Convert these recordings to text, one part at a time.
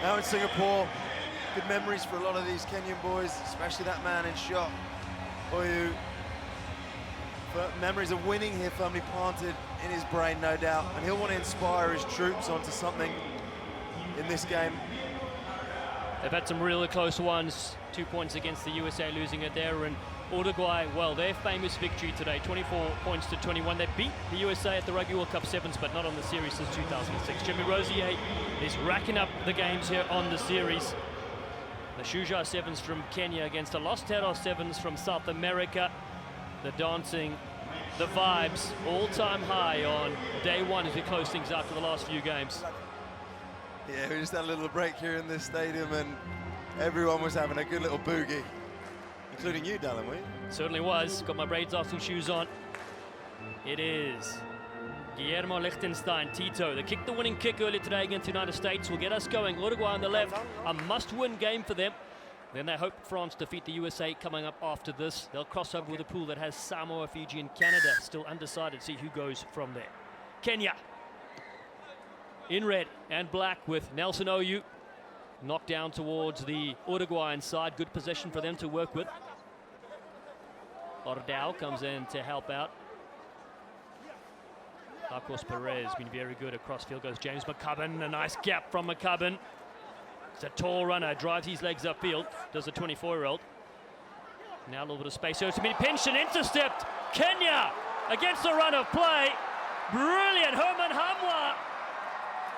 Now in Singapore, good memories for a lot of these Kenyan boys, especially that man in shot, Oyu. Memories of winning here firmly planted in his brain, no doubt, and he'll want to inspire his troops onto something in this game. They've had some really close ones, 2 points against the USA, losing it there, and Uruguay, well, their famous victory today, 24 points to 21. They beat the USA at the Rugby World Cup Sevens, but not on the series since 2006. Jimmy Rosier is racking up the games here on the series. The Shujaa Sevens from Kenya against the Los Teros Sevens from South America. The dancing, the vibes, all-time high on day one as we close things out for the last few games. Yeah, we just had a little break here in this stadium and everyone was having a good little boogie. Including you, Dallin, were you? Certainly was. Got my braids off and shoes on. It is Guillermo Lijtenstein, Tito. They kicked the winning kick earlier today against the United States. Will get us going. Uruguay on the left. A must-win game for them. Then they hope France defeat the USA coming up after this. They'll cross over with a pool that has Samoa, Fiji, and Canada. Still undecided. See who goes from there. Kenya in red and black with Nelson Oyu. Knocked down towards the Uruguayan side. Good possession for them to work with. Ardao comes in to help out. Arcos Perez been very good across field. Goes James McCubbin. A nice gap from McCubbin. It's a tall runner. Drives his legs upfield. Does a 24-year-old. Now a little bit of space. So to be pinched and intercept. Kenya against the run of play. Brilliant. Herman Hamwa.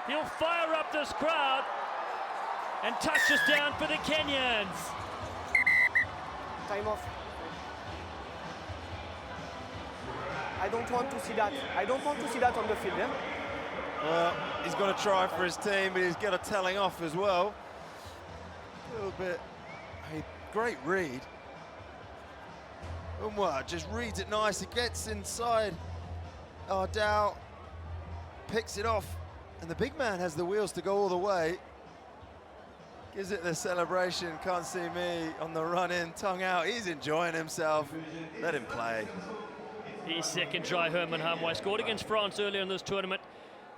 He'll fire up this crowd and touches down for the Kenyans. Time off. I don't want to see that. I don't want to see that on the field, yeah? Well, he's got to try for his team, but he's got a telling off as well. A little bit, a great read. Umwa just reads it nice. He gets inside. Ardao picks it off, and the big man has the wheels to go all the way. Gives it the celebration. Can't see me on the run in, tongue out. He's enjoying himself. Let him play. His second try, Herman Hamwa, scored against France earlier in this tournament.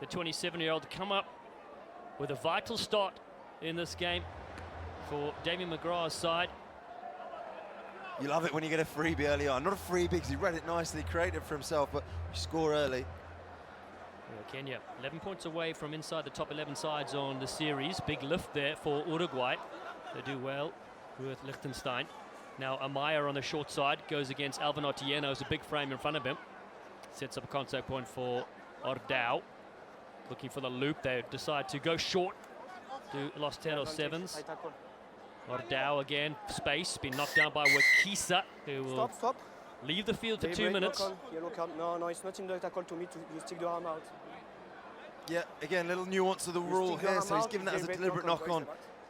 The 27-year-old to come up with a vital start in this game for Damien McGrath's side. You love it when you get a freebie early on. Not a freebie because he read it nicely, created for himself, but you score early. Well, Kenya 11 points away from inside the top 11 sides on the series. Big lift there for Uruguay. They do well with Lijtenstein. Now Amaya on the short side goes against Alvin Otieno. It's a big frame in front of him. Sets up a contact point for Ardao. Looking for the loop. They decide to go short to Los Teros Sevens. Ardao again, space, been knocked down by Wakisa, who will leave the field for 2 minutes. Yellow card. No, it's not in the tackle to me. You stick the arm out. Yeah, again, little nuance of the rule here, so he's given that as a deliberate knock-on.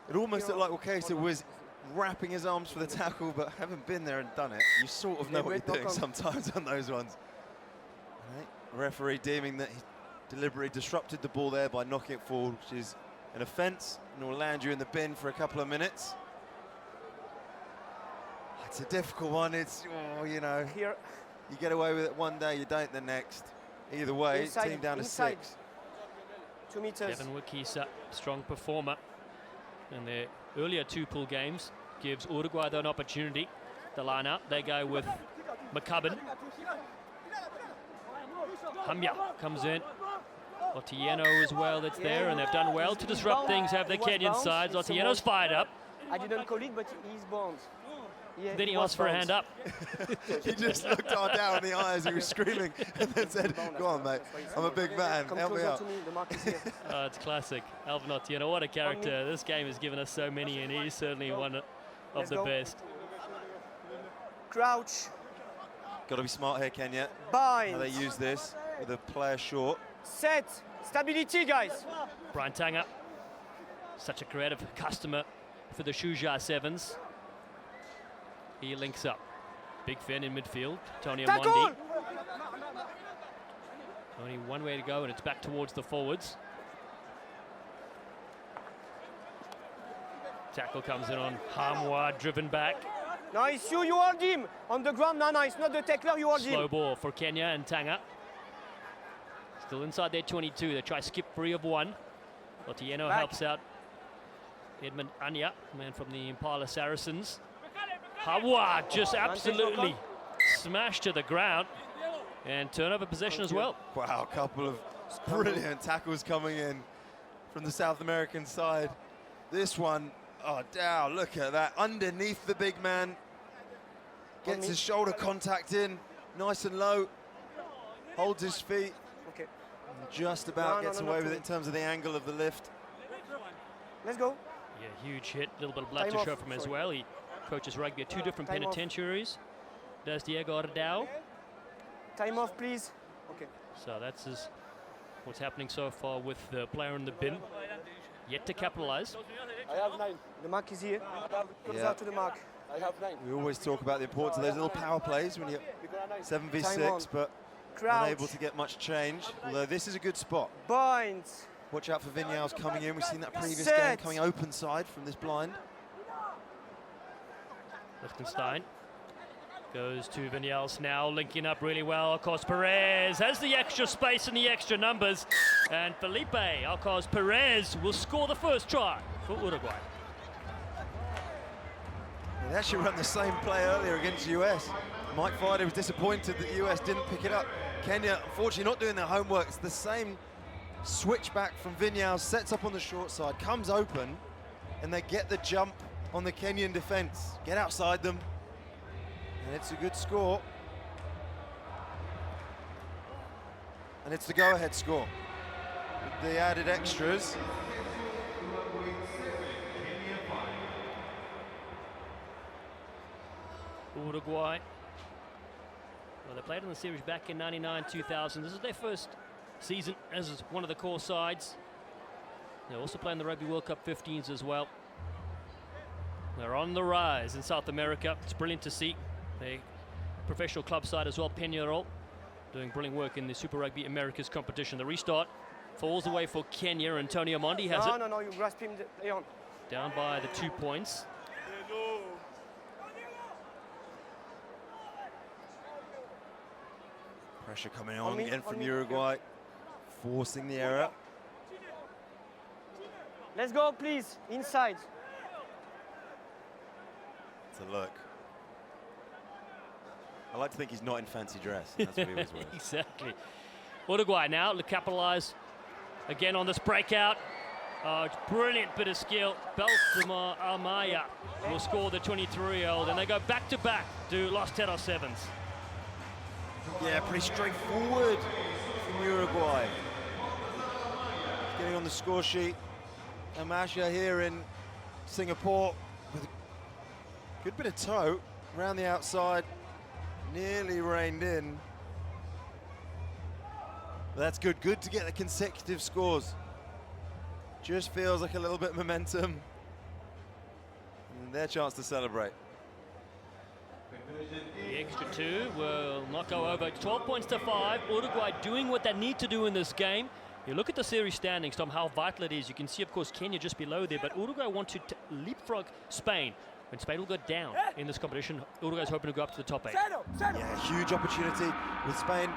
It almost looked like Wakisa was wrapping his arms for the tackle, but having been there and done it, you sort of know what you're doing sometimes on those ones. Right. Referee deeming that he deliberately disrupted the ball there by knocking it forward, which is an offence, and will land you in the bin for a couple of minutes. It's a difficult one. It's, oh, you know, Here. You get away with it one day, you don't the next. Either way, Inside, team down to 6. 2 meters. Kevin Wakisa, strong performer. And their earlier 2 pool games gives Uruguay an opportunity. The line-out, they go with McCubbin. Hamya comes in. Otieno as well, that's there, and they've done well to disrupt things, have the Kenyan sides. Otieno's fired up. I didn't call it, but he's bound. Yeah, then he asked for a hand up. He just looked Ardao in the eyes, he was screaming, and then said, go on, mate, I'm a big man, help me out. It's classic. Alvin Otieno, what a character. This game has given us so many, and he's certainly one of the best. Crouch. Got to be smart here, Kenya. Bind. How they use this with a player short. Set. Stability, guys. Brian Tanga, such a creative customer for the Shujaa Sevens. He links up. Big Finn in midfield. Tony Amondi. Only one way to go, and it's back towards the forwards. Tackle comes in on Hamwa, driven back. Nice, you hold him. On the ground, no, it's not the tackler, you hold him. Slow ball for Kenya and Tanga. Still inside their 22. They try skip free of one. Otieno helps out Edmund Anya, man from the Impala Saracens. Hawa just absolutely smashed to the ground. And turnover possession as well. Wow, a couple of brilliant tackles coming in from the South American side. This one, oh, Ardao, look at that. Underneath the big man. Gets his shoulder contact in, nice and low. Holds his feet. Okay. And just about gets away with it in terms of the angle of the lift. Let's go. Yeah, huge hit. A little bit of blood to show from him as well. He coaches rugby at 2 different penitentiaries. Does Diego Ardao. Time off, please. Okay. So that's what's happening so far with the player in the bin. Yet to capitalize. I have 9. The mark is here. Comes out to the mark. I have 9. We always talk about the importance of those little power plays when you're 7v6, but unable to get much change. Although this is a good spot. Points. Watch out for Viñals coming in. We've seen that previous game coming open side from this blind. Lijtenstein goes to Viñals now, linking up really well. Arcos Perez has the extra space and the extra numbers. And Felipe Arcos Perez will score the first try for Uruguay. They actually run the same play earlier against US. Mike Friday was disappointed that the US didn't pick it up. Kenya, unfortunately, not doing their homework. It's the same switchback from Viñals, sets up on the short side, comes open, and they get the jump on the Kenyan defense. Get outside them, and it's a good score. And it's the go-ahead score. With the added extras. Uruguay. Well, they played in the series back in 99-2000. This is their first season as one of the core sides. They're also playing the Rugby World Cup 15s as well. They're on the rise in South America. It's brilliant to see. A professional club side as well, Peñarol, doing brilliant work in the Super Rugby Americas competition. The restart falls away for Kenya. Antonio Mondi has it. No, you grasp him, Leon. Down by the 2 points. Pressure coming on again from Uruguay, forcing the error. Let's go, please, inside. It's a look. I like to think he's not in fancy dress. That's what he always wears. Exactly. Uruguay now to capitalize again on this breakout. Brilliant bit of skill. Beltramar Amaya will score the 23-year-old, and they go back-to-back to Los Teros Sevens. Yeah, pretty straightforward from Uruguay. Getting on the score sheet. Amasha here in Singapore with a good bit of toe around the outside. Nearly reined in. But that's good. Good to get the consecutive scores. Just feels like a little bit of momentum. And their chance to celebrate. The extra 2 will not go over. 12 points to 5. Uruguay doing what they need to do in this game. You look at the series standings, Tom, how vital it is. You can see, of course, Kenya just below there, but Uruguay want to leapfrog Spain. When Spain will go down in this competition, Uruguay's hoping to go up to the top 8. Yeah, huge opportunity with Spain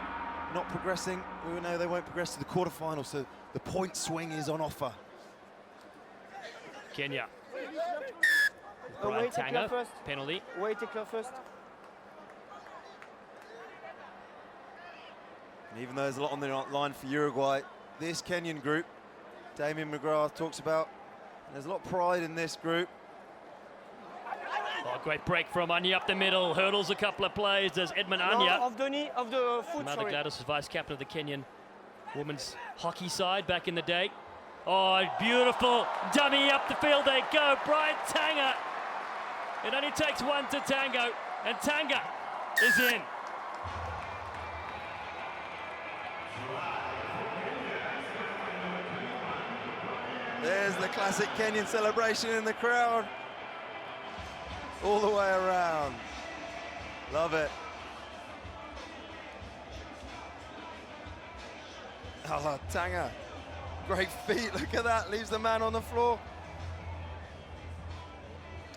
not progressing. We know they won't progress to the quarterfinals, so the point swing is on offer. Kenya. Brian Tanger, penalty. Wait, take her first. And even though there's a lot on the line for Uruguay, this Kenyan group, Damien McGrath talks about, there's a lot of pride in this group. Oh, great break from Anya up the middle, hurdles a couple of plays. There's Edmund Anya. Of the knee, of the foot, Mother Gladys is vice captain of the Kenyan women's hockey side back in the day. Oh, beautiful dummy up the field they go. Brian Tanger. It only takes one to tango, and Tanger is in. There's the classic Kenyan celebration in the crowd. All the way around. Love it. Oh, Tanger. Great feet, look at that. Leaves the man on the floor.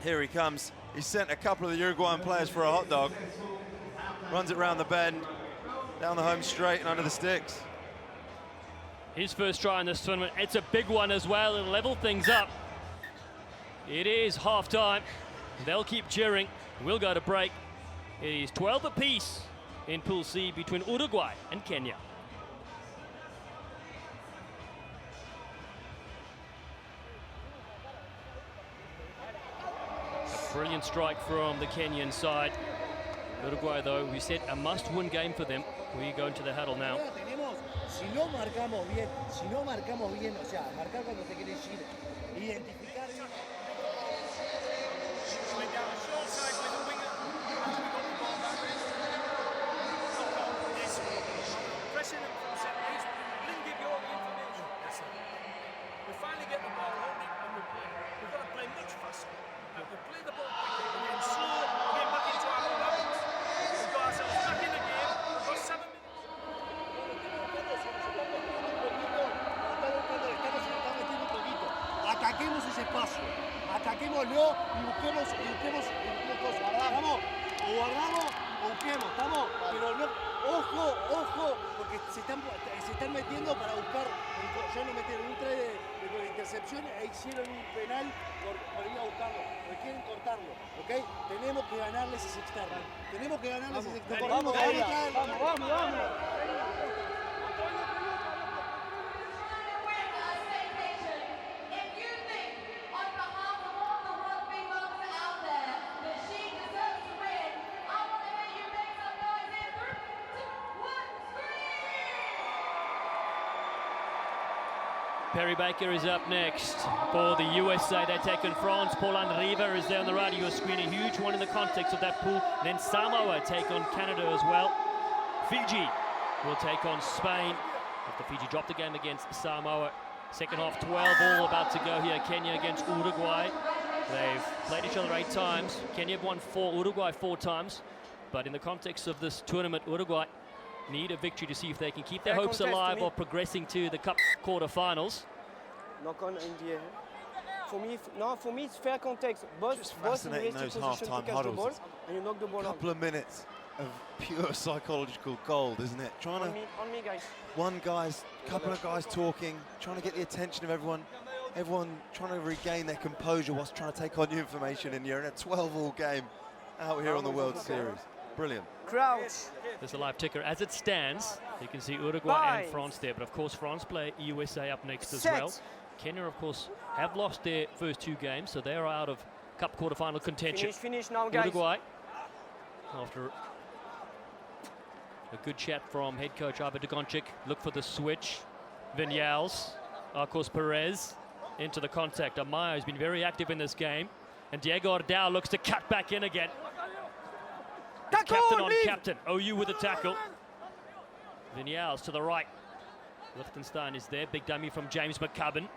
Here he comes. He sent a couple of the Uruguayan players for a hot dog. Runs it round the bend, down the home straight and under the sticks. His first try in this tournament. It's a big one as well. It'll level things up. It is half-time. They'll keep cheering. We'll go to break. It is 12 apiece in Pool C between Uruguay and Kenya. A brilliant strike from the Kenyan side. Uruguay, though, we said a must-win game for them. We go into the huddle now. Si no marcamos bien, o sea, marcar cuando te quieres ir, identificar. We finally get the ball, and we've got to play much faster. We play the ball quickly, we're getting slow, we're getting back into our own habits. We've got ourselves back in the game, we've got 7 minutes. Ataquemos ese espacio, ataquémoslo y busquemos cosas. Guardamos o busquemos, ¿estamos? Pero no, ojo, porque se están metiendo para buscar, ya no metieron un try de intercepción e hicieron un penal por ir a buscarlo, porque quieren cortarlo, ¿ok? Tenemos que ganarles ese externo. Vamos. Perry Baker is up next for the USA. They take on France. Paul Riva is there on the right of your screen. A huge one in the context of that pool. Then Samoa take on Canada as well. Fiji will take on Spain after Fiji dropped the game against Samoa. Second half 12 all about to go here. Kenya against Uruguay. They've played each other 8 times. Kenya have won 4, Uruguay 4 times. But in the context of this tournament, Uruguay need a victory to see if they can keep their hopes alive of progressing to the Cup quarter-finals. Knock on in the air. For me, it's fair context. Just fascinating those half-time huddles. And you knock the ball a couple of minutes of pure psychological gold, isn't it? On me, guys. Couple of guys talking, trying to get the attention of everyone. Everyone trying to regain their composure whilst trying to take on new information, and you're in a 12-all game out here on the World Series. Brilliant. Crouch. There's a live ticker. As it stands, you can see Uruguay and France there, but of course France play USA up next as well. Kenya, of course, have lost their first 2 games, so they're out of Cup quarterfinal contention. Finish now, guys. Uruguay, after a good chat from head coach Ivo Dujoncic, look for the switch. Viñals, Arcos, Perez into the contact. Amaya has been very active in this game, and Diego Ardao looks to cut back in again. It's captain on captain. OU with a tackle. Viñals to the right. Lijtenstein is there. Big dummy from James McCubbin.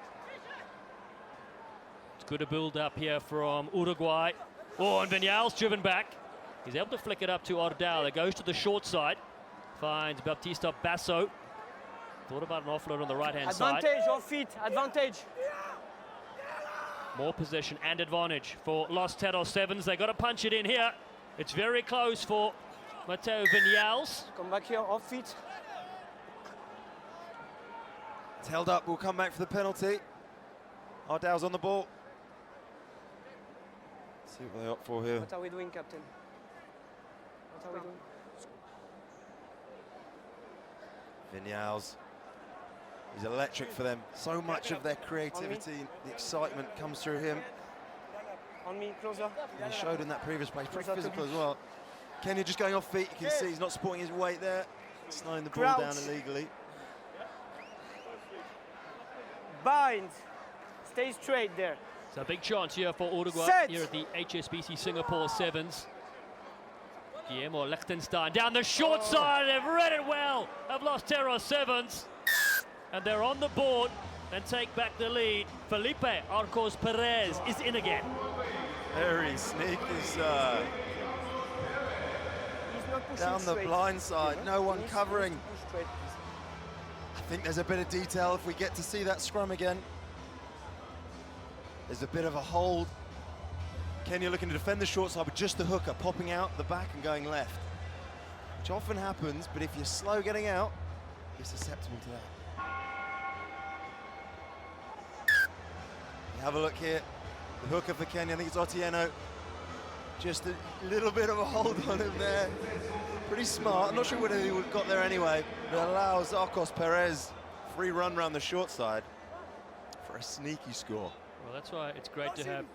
It's good to build up here from Uruguay. Oh, and Viñals driven back. He's able to flick it up to Ardao. That goes to the short side. Finds Bautista Basso. Thought about an offload on the right-hand side. Advantage on feet. Advantage. More possession and advantage for Los Terros Sevens. They got to punch it in here. It's very close for Mateo Viñals. Come back here, off feet. It's held up, we'll come back for the penalty. Ardao's on the ball. Let's see what they're up for here. What are we doing, Captain? What are we doing? Viñals. He's electric for them. So much of their creativity, the excitement comes through him. On me, closer. He showed in that previous play, pretty physical as well. Kenya just going off feet, you can see he's not supporting his weight there. Slowing the ball down illegally. Bind. Stay straight there. So a big chance here for Uruguay here at the HSBC Singapore Sevens. Guillermo Lijtenstein down the short side. They've read it well. Have Los Terros Sevens. And they're on the board and take back the lead. Felipe Arcos Perez is in again. Very sneaky down the blind side, no one covering. I think there's a bit of detail if we get to see that scrum again. There's a bit of a hold. Kenya looking to defend the short side, but just the hooker popping out the back and going left, which often happens, but if you're slow getting out, you're susceptible to that. You have a look here. The hooker for Kenya, I think it's Otieno. Just a little bit of a hold on him there. Pretty smart. I'm not sure whether he would have got there anyway, but it allows Arcos Perez free run round the short side for a sneaky score. Well, that's why it's great to have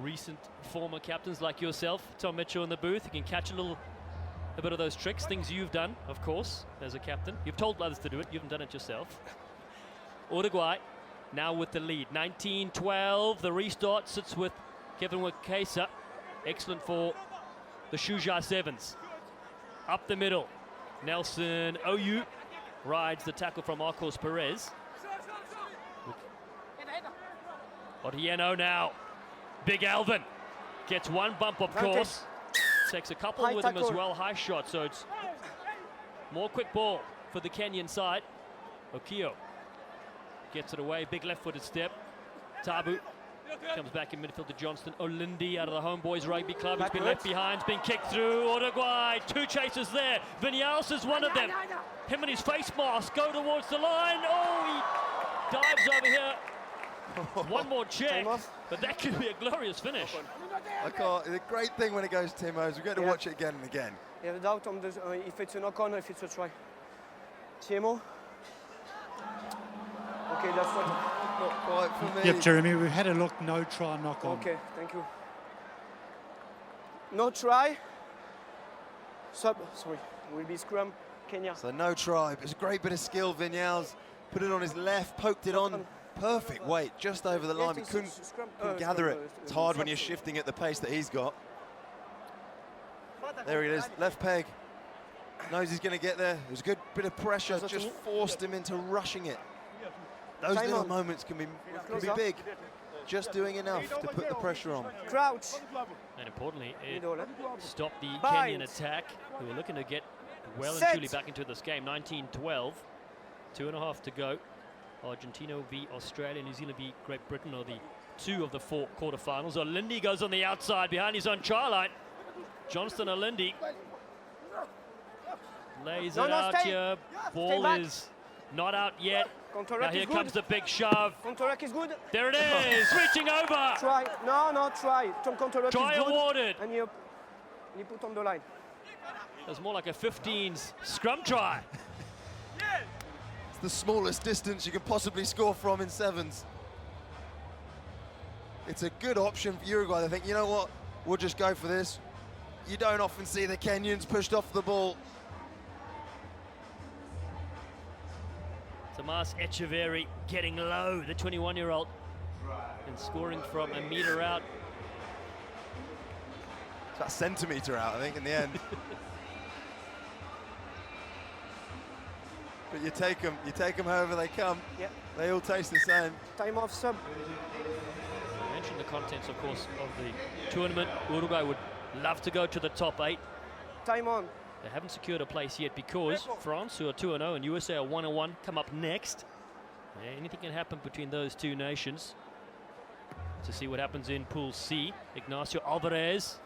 recent former captains like yourself, Tom Mitchell, in the booth. You can catch a bit of those tricks, things you've done, of course, as a captain. You've told others to do it, you haven't done it yourself. Uruguay now with the lead, 19-12. The restart sits with Kevin Wakesa. Excellent for the Shuja Sevens. Up the middle, Nelson Oyu rides the tackle from Arcos Perez. Otieno now. Big Alvin gets one bump, of course. Takes a couple with him as well, high shot, so it's more quick ball for the Kenyan side. Okio gets it away, big left-footed step. Tabu comes back in midfield to Johnston. Olindi out of the Homeboys Rugby Club. He's been left behind, he's been kicked through. Uruguay, two chasers there. Viñals is one of them. Him and his face mask go towards the line. Oh, he dives over here. One more check, but that could be a glorious finish. The great thing when it goes Timo is we get to watch it again and again. You have a doubt on if it's a knock-on or if it's a try. Timo? Okay, that's what. Not quite for me. Yep, Jeremy, we've had a look, no try, knock on. Okay, thank you. No try. Sorry, will be scrum, Kenya. So no try, but it's a great bit of skill. Viñals put it on his left, poked it on. Perfect weight, just over the line. He couldn't gather it. It's hard when you're shifting at the pace that he's got. There he is, left peg. Knows he's going to get there. It was a good bit of pressure, just forced him into rushing it. Those little moments can be big. Just doing enough to put the pressure on. Crouch. And importantly, it stopped the Kenyan attack, who were looking to get well and truly back into this game. 19-12, 2.5 to go. Argentina v Australia, New Zealand v Great Britain are the two of the 4 quarterfinals. Olindi goes on the outside behind his own try line. Johnston Olindi lays it out here. Ball is not out yet. Now here comes the big shove. Counter-rack is good. There it is, reaching over. Try. No, try. Counter-rack is good. Try awarded. And you put on the line. It was more like a 15s scrum try. It's the smallest distance you can possibly score from in sevens. It's a good option for Uruguay. They think, you know what, we'll just go for this. You don't often see the Kenyans pushed off the ball. Tomas Etcheverry getting low, the 21-year-old, and scoring from a metre out. It's about a centimetre out, I think, in the end. But you take them however they come. Yep. They all taste the same. Time off sub. I mentioned the contents, of course, of the tournament. Uruguay would love to go to the top 8. Time on. They haven't secured a place yet because France, who are 2-0, and USA are 1-1, come up next. Anything can happen between those two nations. To see what happens in Pool C. Ignacio Álvarez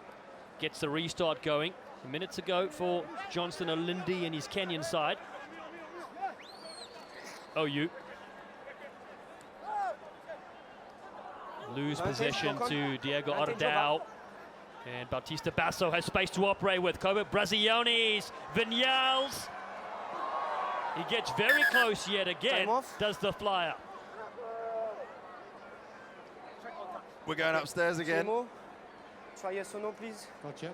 gets the restart going. A minute to go for Johnston Olindi and his Kenyan side. OU lose possession to Diego Ardao, and Bautista Basso has space to operate with. Koba Brazionis, Viñals. He gets very close yet again, does the flyer. We're going upstairs again. Try yes or no, please. Gotcha.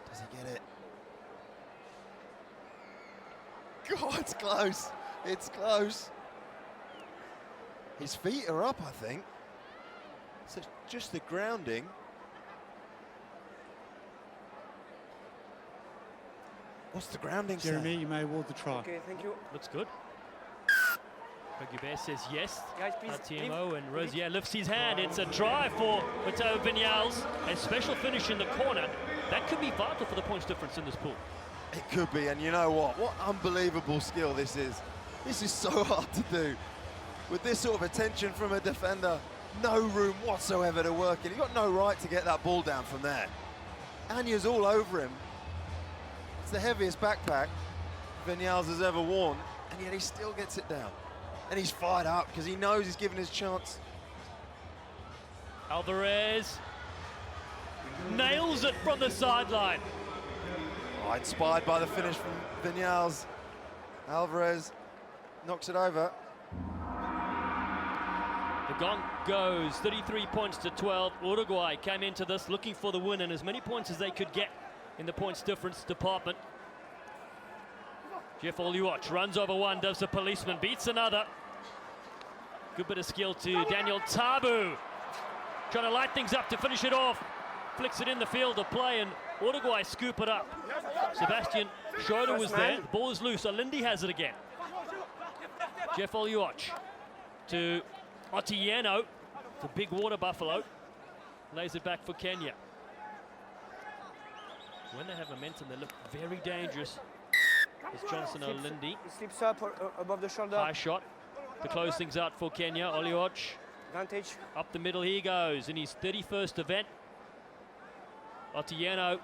Does he get it? God, it's close. It's close. His feet are up, I think. So just the grounding. What's the grounding, Jeremy, you may award the try. Okay, thank you. Looks good. Gubert says yes. Guys, please. TMO and Rosier lifts his hand. It's a try for Mateo Viñals. A special finish in the corner. That could be vital for the points difference in this pool. It could be, and you know what unbelievable skill this is. This is so hard to do. With this sort of attention from a defender, no room whatsoever to work in. You've got no right to get that ball down from there. Anya's all over him. It's the heaviest backpack Viñals has ever worn, and yet he still gets it down. And he's fired up because he knows he's given his chance Alvarez nails it from the sideline. Oh, inspired by the finish from Viñals. Alvarez knocks it over. The gong goes, 33 points to 12. Uruguay came into this looking for the win and as many points as they could get in the points difference department. Jeff Oliuoch runs over one, does the policeman, beats another. Good bit of skill to Daniel Tabu. Trying to light things up to finish it off. Flicks it in the field of play and Uruguay scoop it up. Sebastian Schroeder was there. The ball is loose. Alindi has it again. Jeff Oliuoch to Otieno. The big water buffalo. Lays it back for Kenya. When they have momentum, they look very dangerous. It's Johnston Alindi. He slips up above the shoulder. High shot to close things out for Kenya. Oliuoch Advantage. up the middle he goes in his 31st event. Otieno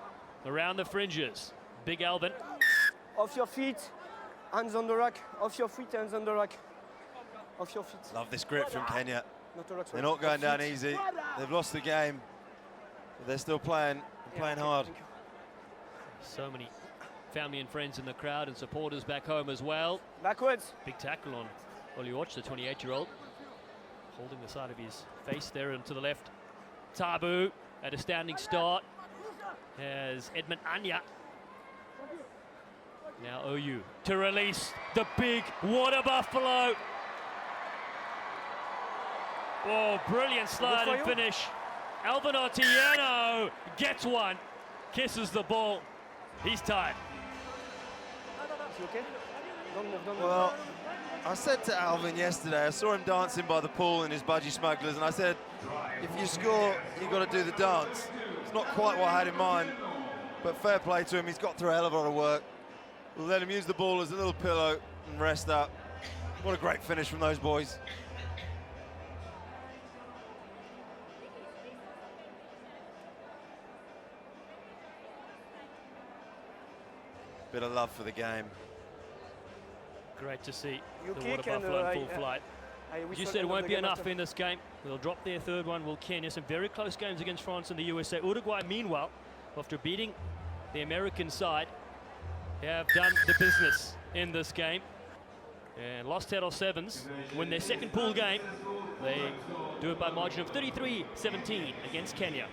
around the fringes. Big Alvin. Off your feet, hands on the rack. Off your feet, hands on the rack. Off your feet. Love this grip from Kenya. Not the rack, They're sorry. not going Off down feet. easy. They've lost the game, but they're still playing Okay, hard. thank you. So many family and friends in the crowd and supporters back home as well. Backwards. Big tackle on Oliuoch, the 28-year-old. Holding the side of his face there and to the left. Tabu at a standing start. Has Edmund Anya. Now OU to release the big water buffalo. Oh, brilliant slide for and you. finish. Alvin Otieno gets one, kisses the ball. He's tired. Is he okay? Don't move, don't move. Well, I said to Alvin yesterday, I saw him dancing by the pool in his budgie smugglers, and I said, if you score, you've got to do the dance. It's not quite what I had in mind, but fair play to him. He's got through a hell of a lot of work. We'll let him use the ball as a little pillow and rest up. What a great finish from those boys. Bit of love for the game. Great to see You the kick water and, buffalo in full flight. I As you whistle said, it end of won't the be game enough after. in this game. They'll drop their third one, will Kenya. Some very close games against France and the USA. Uruguay, meanwhile, after beating the American side, have done the business in this game. And lost out of sevens, win their second pool game. They do it by a margin of 33-17 against Kenya.